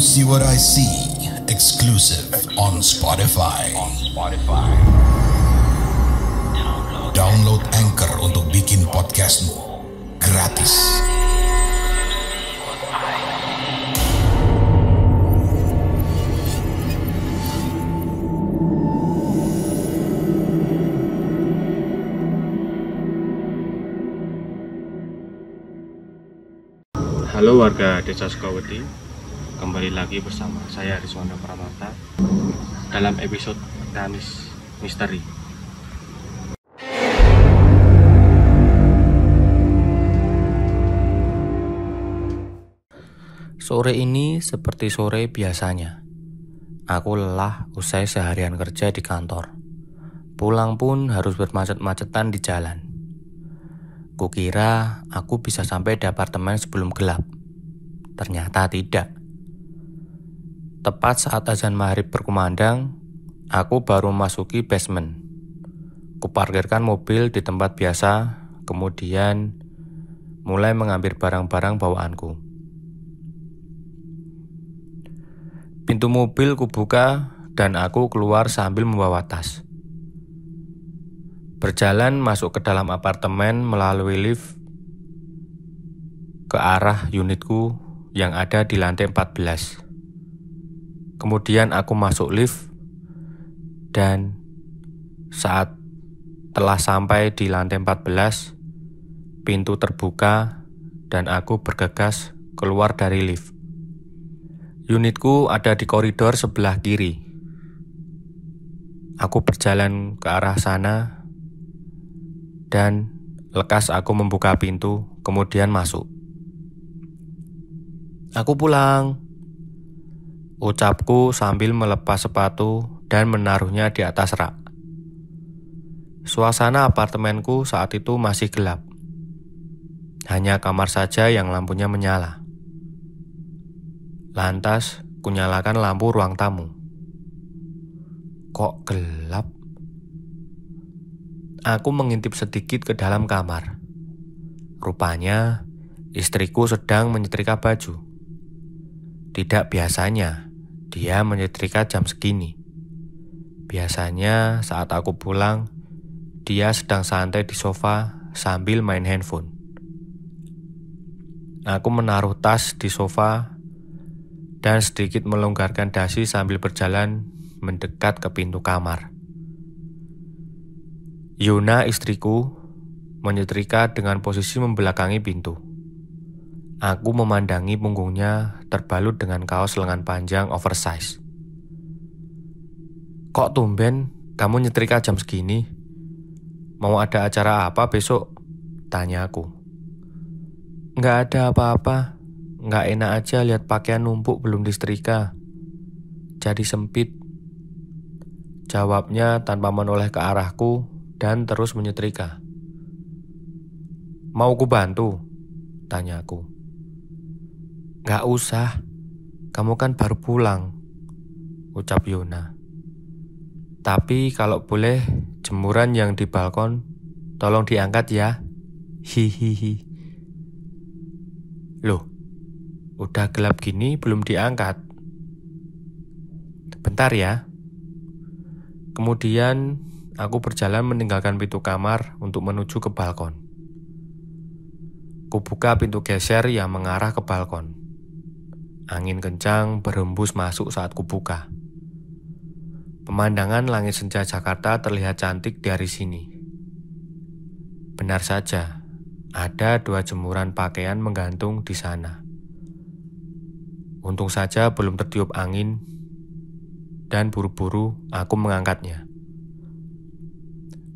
See What I See, exclusive on Spotify. Download Anchor untuk bikin podcastmu gratis. Halo warga Desa Sukawati, kembali lagi bersama saya Rizwanda Pramata dalam episode Kamis Misteri. Sore ini seperti sore biasanya. Aku lelah usai seharian kerja di kantor. Pulang pun harus bermacet-macetan di jalan. Kukira aku bisa sampai di apartemen sebelum gelap. Ternyata tidak. Tepat saat azan maghrib berkumandang, aku baru memasuki basement. Kuparkirkan mobil di tempat biasa, kemudian mulai mengambil barang-barang bawaanku. Pintu mobil kubuka dan aku keluar sambil membawa tas. Berjalan masuk ke dalam apartemen melalui lift ke arah unitku yang ada di lantai 14. Kemudian aku masuk lift dan saat telah sampai di lantai 14, pintu terbuka dan aku bergegas keluar dari lift. Unitku ada di koridor sebelah kiri. Aku berjalan ke arah sana dan lekas aku membuka pintu, kemudian masuk. Aku pulang, ucapku sambil melepas sepatu dan menaruhnya di atas rak. Suasana apartemenku saat itu masih gelap. Hanya kamar saja yang lampunya menyala. Lantas, kunyalakan lampu ruang tamu. Kok gelap? Aku mengintip sedikit ke dalam kamar. Rupanya, istriku sedang menyetrika baju. Tidak biasanya, dia menyetrika jam segini. Biasanya saat aku pulang, dia sedang santai di sofa sambil main handphone. Aku menaruh tas di sofa dan sedikit melonggarkan dasi sambil berjalan mendekat ke pintu kamar. Yuna, istriku, menyetrika dengan posisi membelakangi pintu. Aku memandangi punggungnya terbalut dengan kaos lengan panjang oversize. Kok tumben kamu nyetrika jam segini? Mau ada acara apa besok? Tanya aku. Nggak ada apa-apa. Nggak enak aja lihat pakaian numpuk belum disetrika. Jadi sempit. Jawabnya tanpa menoleh ke arahku dan terus menyetrika. Mau ku bantu? Tanyaku. Gak usah, kamu kan baru pulang, ucap Yuna. Tapi kalau boleh, jemuran yang di balkon tolong diangkat ya. Hihihi. Loh, udah gelap gini belum diangkat? Bentar ya. Kemudian aku berjalan meninggalkan pintu kamar untuk menuju ke balkon. Kubuka pintu geser yang mengarah ke balkon. Angin kencang berhembus masuk saat kubuka. Pemandangan langit senja Jakarta terlihat cantik dari sini. Benar saja, ada 2 jemuran pakaian menggantung di sana. Untung saja belum tertiup angin dan buru-buru aku mengangkatnya.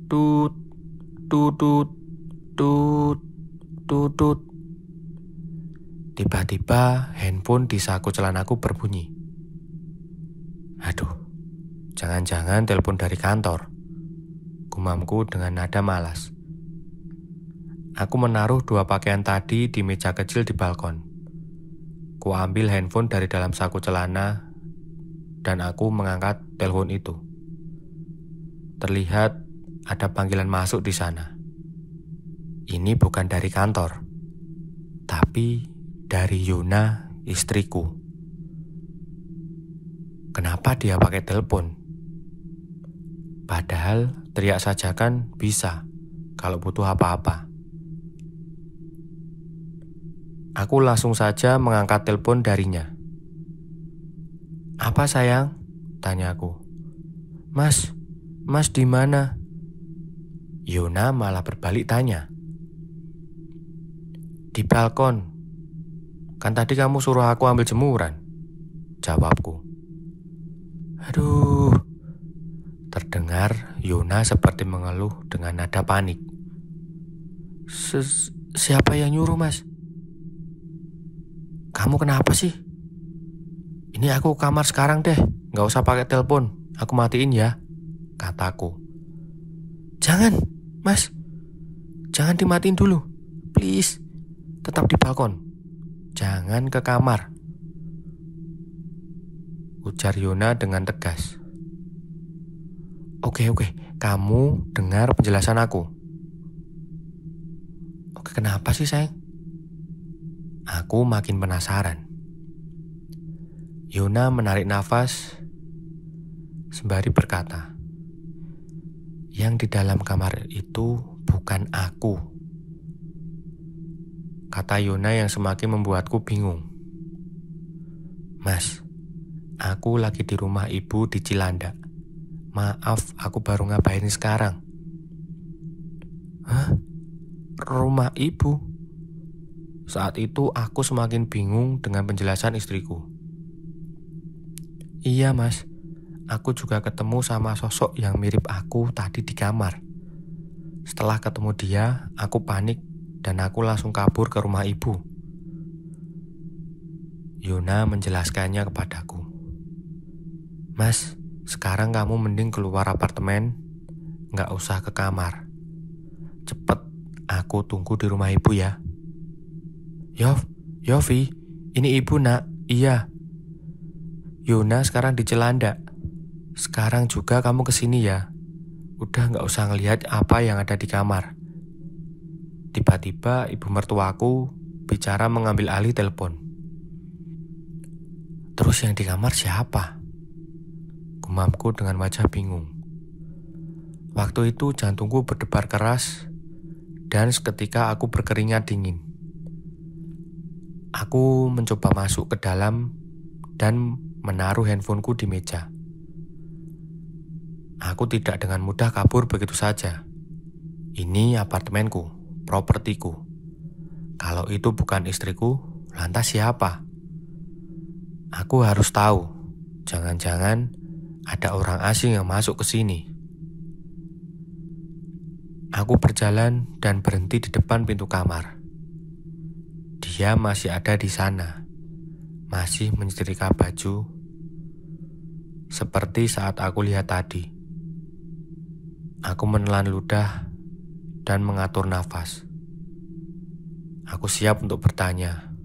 Tut, tutut, tut, tutut. Tiba-tiba handphone di saku celanaku berbunyi. Aduh, jangan-jangan telepon dari kantor, gumamku dengan nada malas. Aku menaruh 2 pakaian tadi di meja kecil di balkon. Ku ambil handphone dari dalam saku celana dan aku mengangkat telepon itu. Terlihat ada panggilan masuk di sana. Ini bukan dari kantor, tapi dari Yuna, istriku. kenapa dia pakai telepon? Padahal teriak saja kan bisa kalau butuh apa-apa. Aku langsung saja mengangkat telepon darinya. "Apa sayang?" tanya aku. Mas di mana?" Yona malah berbalik tanya. "Di balkon. Kan tadi kamu suruh aku ambil jemuran," jawabku. "Aduh," terdengar Yona seperti mengeluh dengan nada panik. Siapa yang nyuruh, Mas?" "Kamu kenapa sih? Ini aku ke kamar sekarang deh, gak usah pakai telepon, aku matiin ya," kataku. "Jangan, Mas, jangan dimatiin dulu, please, tetap di balkon, jangan ke kamar," ujar Yona dengan tegas. Oke, kamu dengar penjelasan aku." "Oke, kenapa sih sayang?" Aku makin penasaran. Yona menarik nafas sembari berkata, "Yang di dalam kamar itu bukan aku," kata Yona yang semakin membuatku bingung. "Mas, aku lagi di rumah ibu di Cilandak. Maaf, aku baru ngabarin sekarang." "Hah? Rumah ibu?" Saat itu aku semakin bingung dengan penjelasan istriku. "Iya, Mas, aku juga ketemu sama sosok yang mirip aku tadi di kamar. Setelah ketemu dia, aku panik dan aku langsung kabur ke rumah ibu." Yona menjelaskannya kepadaku. "Mas, sekarang kamu mending keluar apartemen, gak usah ke kamar. Cepet, aku tunggu di rumah ibu ya." Yofi, ini ibu nak, iya. Yona sekarang di Cilandak. Sekarang juga kamu kesini ya. Udah gak usah ngelihat apa yang ada di kamar." Tiba-tiba ibu mertuaku bicara mengambil alih telepon. "Terus yang di kamar siapa?" gumamku dengan wajah bingung. Waktu itu jantungku berdebar keras dan seketika aku berkeringat dingin. Aku mencoba masuk ke dalam dan menaruh handphoneku di meja. Aku tidak dengan mudah kabur begitu saja. Ini apartemenku, propertiku. Kalau itu bukan istriku, lantas siapa? Aku harus tahu. Jangan-jangan ada orang asing yang masuk ke sini. Aku berjalan dan berhenti di depan pintu kamar. Dia masih ada di sana, masih menyetrika baju, seperti saat aku lihat tadi. Aku menelan ludah dan mengatur nafas. Aku siap untuk bertanya.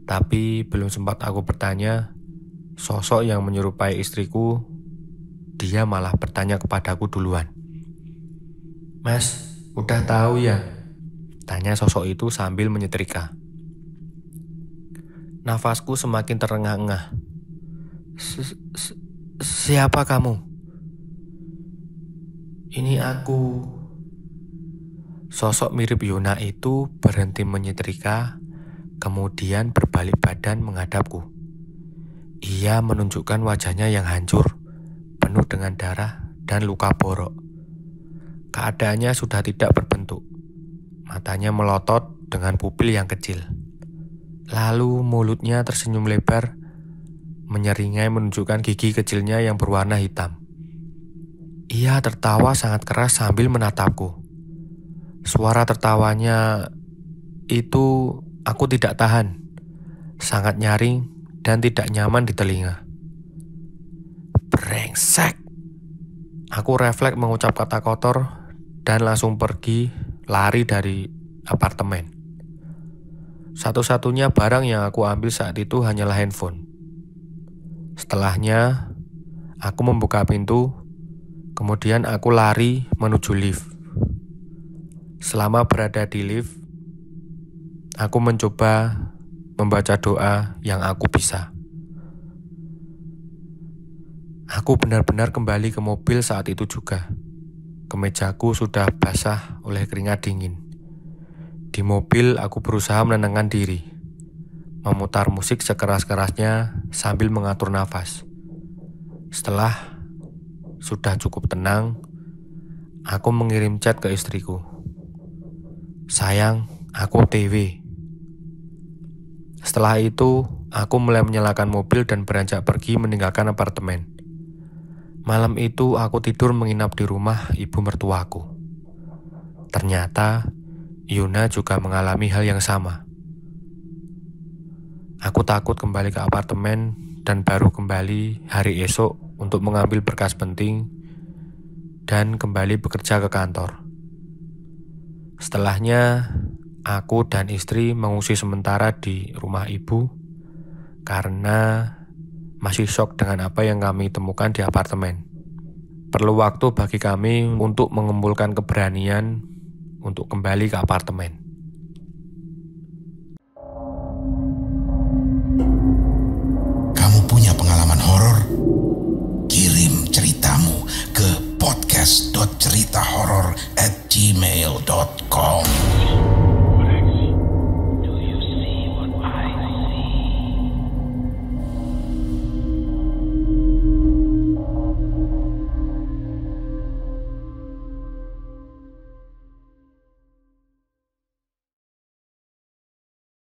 Tapi belum sempat aku bertanya, sosok yang menyerupai istriku, dia malah bertanya kepadaku duluan. "Mas, udah tahu ya?" tanya sosok itu sambil menyetrika. Nafasku semakin terengah-engah. Siapa kamu?" "Ini aku." Sosok mirip Yona itu berhenti menyetrika, kemudian berbalik badan menghadapku. Ia menunjukkan wajahnya yang hancur, penuh dengan darah dan luka borok. Keadaannya sudah tidak berbentuk. Matanya melotot dengan pupil yang kecil. Lalu mulutnya tersenyum lebar, menyeringai menunjukkan gigi kecilnya yang berwarna hitam. Ia tertawa sangat keras sambil menatapku. Suara tertawanya itu aku tidak tahan, sangat nyaring dan tidak nyaman di telinga. "Brengsek!" Aku refleks mengucap kata kotor dan langsung pergi lari dari apartemen. Satu-satunya barang yang aku ambil saat itu hanyalah handphone. Setelahnya, aku membuka pintu, kemudian aku lari menuju lift. Selama berada di lift, aku mencoba membaca doa yang aku bisa. Aku benar-benar kembali ke mobil saat itu juga. Kemejaku sudah basah oleh keringat dingin. Di mobil aku berusaha menenangkan diri, memutar musik sekeras-kerasnya sambil mengatur nafas. Setelah sudah cukup tenang, aku mengirim chat ke istriku. "Sayang, aku OTW." Setelah itu, aku mulai menyalakan mobil dan beranjak pergi meninggalkan apartemen. Malam itu aku tidur menginap di rumah ibu mertuaku. Ternyata Yuna juga mengalami hal yang sama. Aku takut kembali ke apartemen dan baru kembali hari esok untuk mengambil berkas penting dan kembali bekerja ke kantor. Setelahnya, aku dan istri mengungsi sementara di rumah ibu karena masih shock dengan apa yang kami temukan di apartemen. Perlu waktu bagi kami untuk mengumpulkan keberanian untuk kembali ke apartemen.